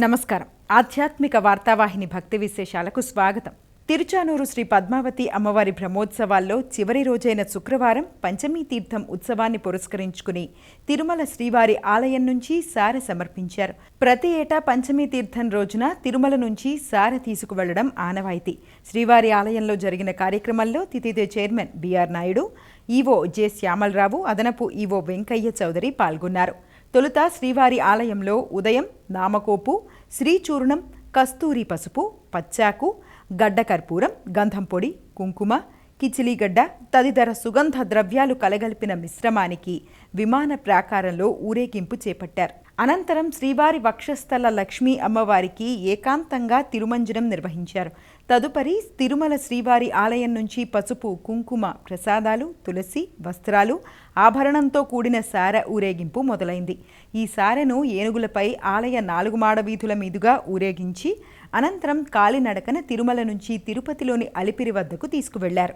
నమస్కారం. ఆధ్యాత్మిక వార్తావాహిని భక్తి విశేషాలకు స్వాగతం. తిరుచానూరు శ్రీ పద్మావతి అమ్మవారి బ్రహ్మోత్సవాల్లో చివరి రోజైన శుక్రవారం పంచమీ తీర్థం ఉత్సవాన్ని పురస్కరించుకుని తిరుమల శ్రీవారి ఆలయం నుంచి సారె సమర్పించారు. ప్రతి ఏటా పంచమీ తీర్థం రోజున తిరుమల నుంచి సారె తీసుకువెళ్లడం ఆనవాయితీ. శ్రీవారి ఆలయంలో జరిగిన కార్యక్రమంలో తితిదే chairman BR Naidu, EO J Shyamalarao, అదనపు ఈవో వెంకయ్య చౌదరి పాల్గొన్నారు. తొలుత శ్రీవారి ఆలయంలో ఉదయం నామకోపు, శ్రీచూర్ణం, కస్తూరి పసుపు, పచ్చాకు, గడ్డ కర్పూరం, గంధం పొడి, కుంకుమ, కిచిలీగడ్డ తదితర సుగంధ ద్రవ్యాలు కలగలిపిన మిశ్రమానికి విమాన ప్రాకారంలో ఊరేగింపు చేపట్టారు. అనంతరం శ్రీవారి వక్షస్థల లక్ష్మీ అమ్మవారికి ఏకాంతంగా తిరుమంజనం నిర్వహించారు. తదుపరి తిరుమల శ్రీవారి ఆలయం నుంచి పసుపు, కుంకుమ, ప్రసాదాలు, తులసి, వస్త్రాలు, ఆభరణంతో కూడిన సారె ఊరేగింపు మొదలైంది. ఈ సారెను ఏనుగులపై ఆలయ 4 మాడ వీధుల మీదుగా ఊరేగించి అనంతరం కాలినడకన తిరుమల నుంచి తిరుపతిలోని అలిపిరి వద్దకు తీసుకువెళ్లారు.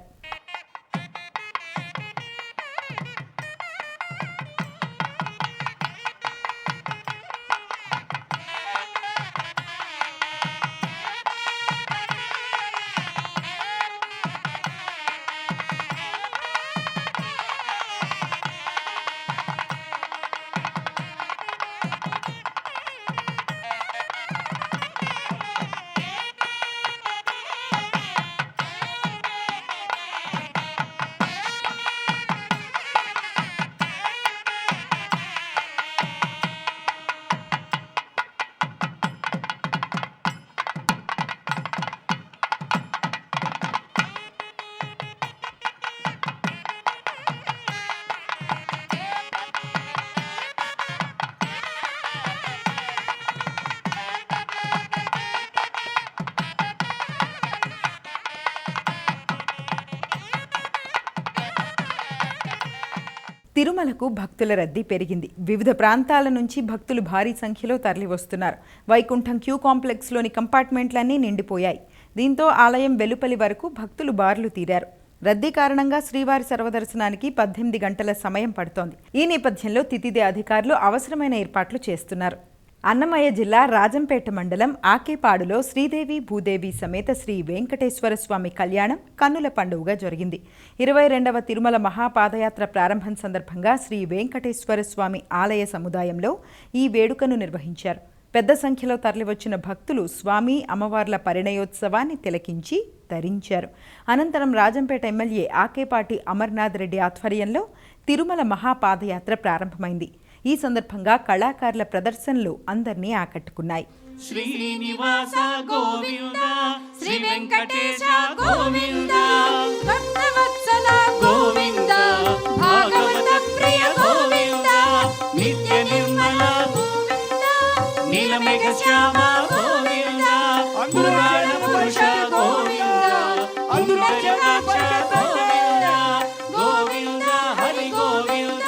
తిరుమలకు భక్తుల రద్దీ పెరిగింది. వివిధ ప్రాంతాల నుంచి భక్తులు భారీ సంఖ్యలో తరలివస్తున్నారు. వైకుంఠం క్యూ కాంప్లెక్స్లోని కంపార్ట్మెంట్లన్నీ నిండిపోయాయి. దీంతో ఆలయం వెలుపలి వరకు భక్తులు బారులు తీరారు. రద్దీ కారణంగా శ్రీవారి సర్వదర్శనానికి 18 గంటల సమయం పడుతోంది. ఈ నేపథ్యంలో తితిదే అధికారులు అవసరమైన ఏర్పాట్లు చేస్తున్నారు. అన్నమయ్య జిల్లా రాజంపేట మండలం ఆకేపాడులో శ్రీదేవి భూదేవి సమేత శ్రీ వెంకటేశ్వర స్వామి కళ్యాణం కన్నుల పండుగగా జరిగింది. 22వ తిరుమల మహాపాదయాత్ర ప్రారంభం సందర్భంగా శ్రీ వెంకటేశ్వర స్వామి ఆలయ సముదాయంలో ఈ వేడుకను నిర్వహించారు. పెద్ద సంఖ్యలో తరలివచ్చిన భక్తులు స్వామి అమ్మవార్ల పరిణయోత్సవాన్ని తిలకించి తరించారు. అనంతరం రాజంపేట ఎమ్మెల్యే ఆకేపాటి అమర్నాథ్ రెడ్డి ఆధ్వర్యంలో తిరుమల మహాపాదయాత్ర ప్రారంభమైంది. ఈ సందర్భంగా కళాకారుల ప్రదర్శనలు అందరినీ ఆకట్టుకున్నాయి. శ్రీనివాస గోవింద, శ్రీ వెంకటేశ గోవింద, భక్తవత్సల గోవింద, భాగవత ప్రియ గోవింద, నిత్య నిర్మల గోవింద, నీలమేఘ శ్యామ గోవింద, పురాణ పురుష గోవింద, అంబుజనాక్ష గోవింద, గోవింద హరి గోవింద,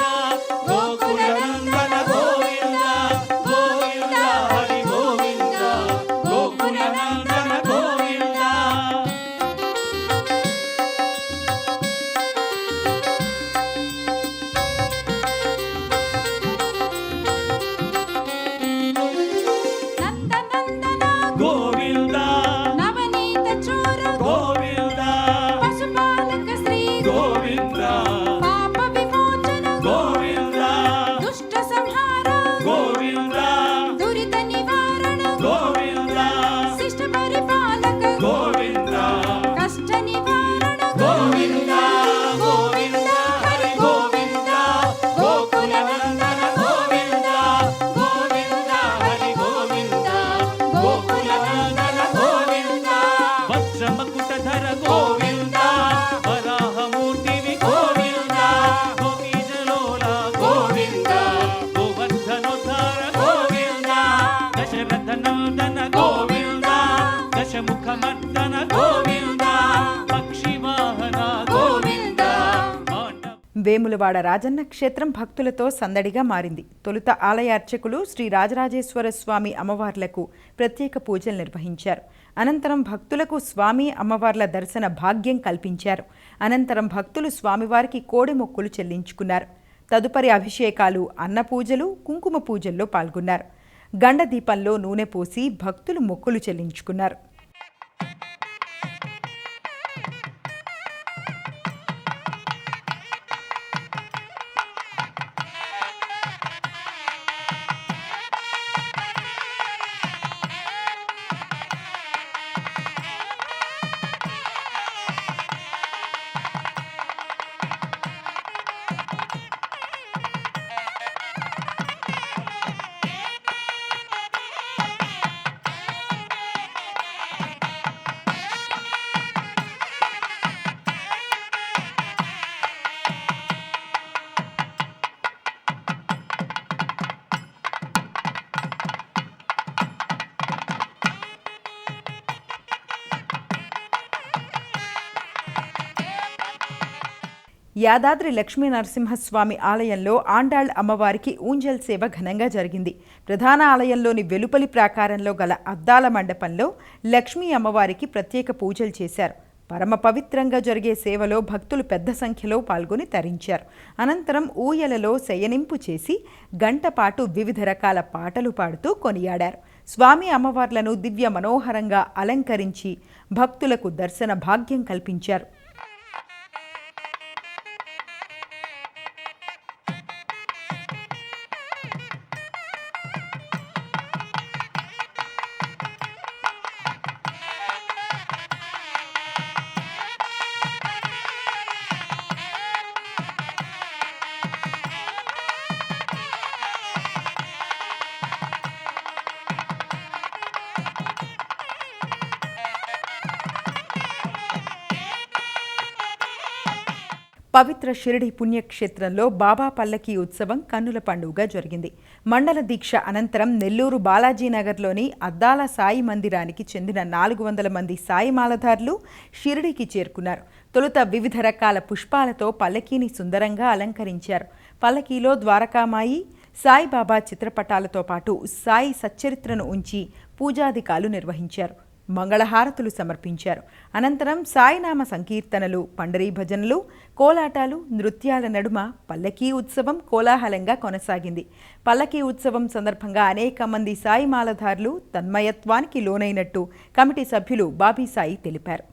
వేములవాడ రాజన్న క్షేత్రం భక్తులతో సందడిగా మారింది. తొలుత ఆలయ అర్చకులు శ్రీ రాజరాజేశ్వర స్వామి అమ్మవార్లకు ప్రత్యేక పూజలు నిర్వహించారు. అనంతరం భక్తులకు స్వామి అమ్మవార్ల దర్శన భాగ్యం కల్పించారు. అనంతరం భక్తులు స్వామివారికి కోడి మొక్కులు చెల్లించుకున్నారు. తదుపరి అభిషేకాలు, అన్న పూజలు, కుంకుమ పూజల్లో పాల్గొన్నారు. గండదీపంలో నూనె పోసి భక్తులు మొక్కులు చెల్లించుకున్నారు. యాదాద్రి లక్ష్మీ నరసింహస్వామి ఆలయంలో ఆండాళ్ అమ్మవారికి ఊంజల్ సేవ ఘనంగా జరిగింది. ప్రధాన ఆలయంలోని వెలుపలి ప్రాకారంలో గల అద్దాల మండపంలో లక్ష్మీ అమ్మవారికి ప్రత్యేక పూజలు చేశారు. పరమ పవిత్రంగా జరిగే సేవలో భక్తులు పెద్ద సంఖ్యలో పాల్గొని తరించారు. అనంతరం ఊయలలో శయనింపు చేసి గంట పాటు వివిధ రకాల పాటలు పాడుతూ కొనియాడారు. స్వామి అమ్మవార్లను దివ్య మనోహరంగా అలంకరించి భక్తులకు దర్శన భాగ్యం కల్పించారు. పవిత్ర షిరిడి పుణ్యక్షేత్రంలో బాబా పల్లకీ ఉత్సవం కన్నుల పండుగగా జరిగింది. మండల దీక్ష అనంతరం నెల్లూరు బాలాజీనగర్లోని అద్దాల సాయి మందిరానికి చెందిన 400 మంది సాయి మాలధారులు షిరిడికి చేరుకున్నారు. తొలుత వివిధ రకాల పుష్పాలతో పల్లకీని సుందరంగా అలంకరించారు. పల్లకీలో ద్వారకామాయి, సాయిబాబా చిత్రపటాలతో పాటు సాయి సచ్చరిత్రను ఉంచి పూజాధికాలు నిర్వహించారు. మంగళహారతులు సమర్పించారు. అనంతరం సాయినామ సంకీర్తనలు, పండరీ భజనలు, కోలాటాలు, నృత్యాల నడుమ పల్లకీ ఉత్సవం కోలాహలంగా కొనసాగింది. పల్లకీ ఉత్సవం సందర్భంగా అనేక మంది సాయి మాలధారులు తన్మయత్వానికి లోనైనట్టు కమిటీ సభ్యులు బాబీ సాయి తెలిపారు.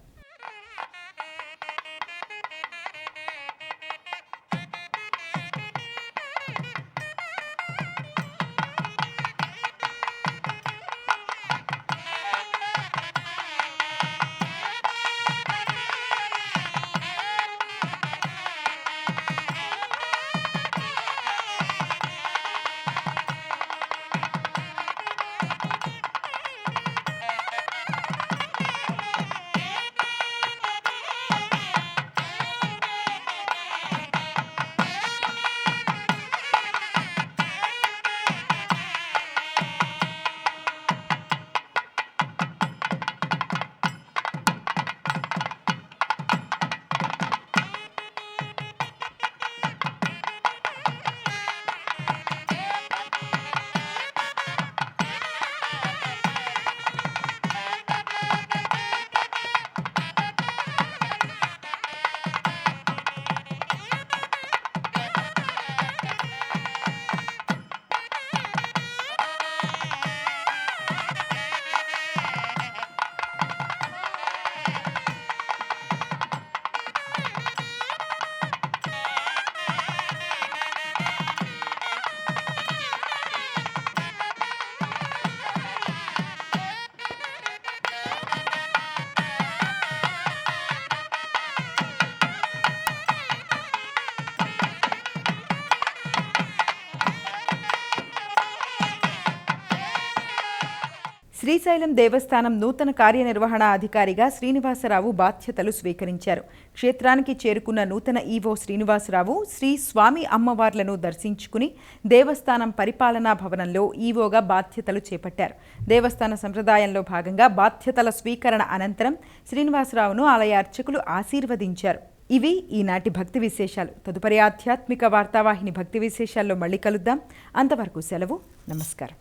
శ్రీశైలం దేవస్థానం నూతన కార్యనిర్వహణ అధికారిగా శ్రీనివాసరావు బాధ్యతలు స్వీకరించారు. క్షేత్రానికి చేరుకున్న నూతన ఈవో శ్రీనివాసరావు శ్రీ స్వామి అమ్మవార్లను దర్శించుకుని దేవస్థానం పరిపాలనా భవనంలో ఈవోగా బాధ్యతలు చేపట్టారు. దేవస్థాన సంప్రదాయంలో భాగంగా బాధ్యతల స్వీకరణ అనంతరం శ్రీనివాసరావును ఆలయ అర్చకులు ఆశీర్వదించారు. ఇవి ఈనాటి భక్తి విశేషాలు. తదుపరి ఆధ్యాత్మిక వార్తావాహిని భక్తి విశేషాల్లో మళ్ళీ కలుద్దాం. అంతవరకు సెలవు. నమస్కారం.